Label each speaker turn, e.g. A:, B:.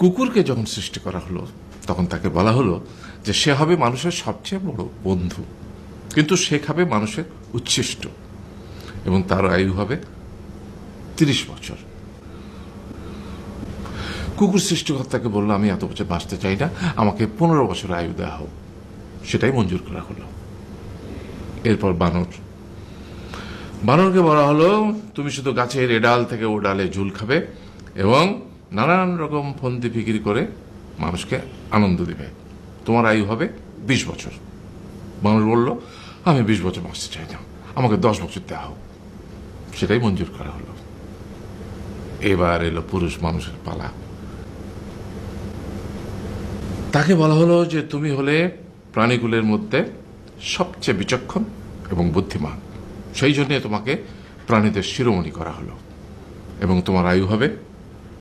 A: কুকুরকে যখন সৃষ্টি করা হলো তখন তাকে বলা হলো যে সে হবে মানুষের সবচেয়ে বড় বন্ধু, কিন্তু সে খাবে মানুষের উচ্ছিষ্ট এবং তার আয়ু হবে 30 বছর। কুকুর সৃষ্টিকর্তাকে বললো, আমি এত বছর বাঁচতে চাই না, আমাকে 15 বছর আয়ু দেওয়া হোক। সেটাই মঞ্জুর করা হলো। এরপর বানরকে বলা হলো, তুমি শুধু গাছের এ ডাল থেকে ও ডালে ঝুল খাবে এবং নানান রকম ফন্দি ফিকির করে মানুষকে আনন্দ দিবে, তোমার আয়ু হবে 20 বছর। মানুষ বলল, আমি 20 বছর বাঁচতে চাই না, আমাকে 10 বছর দেওয়া হোক। সেটাই মঞ্জুর করা হলো। এবার এলো পুরুষ মানুষের পালা। তাকে বলা হলো যে তুমি হলে প্রাণীকুলের মধ্যে সবচেয়ে বিচক্ষণ এবং বুদ্ধিমান, সেই জন্য তোমাকে প্রাণীদের শিরোমণি করা হলো এবং তোমার আয়ু হবে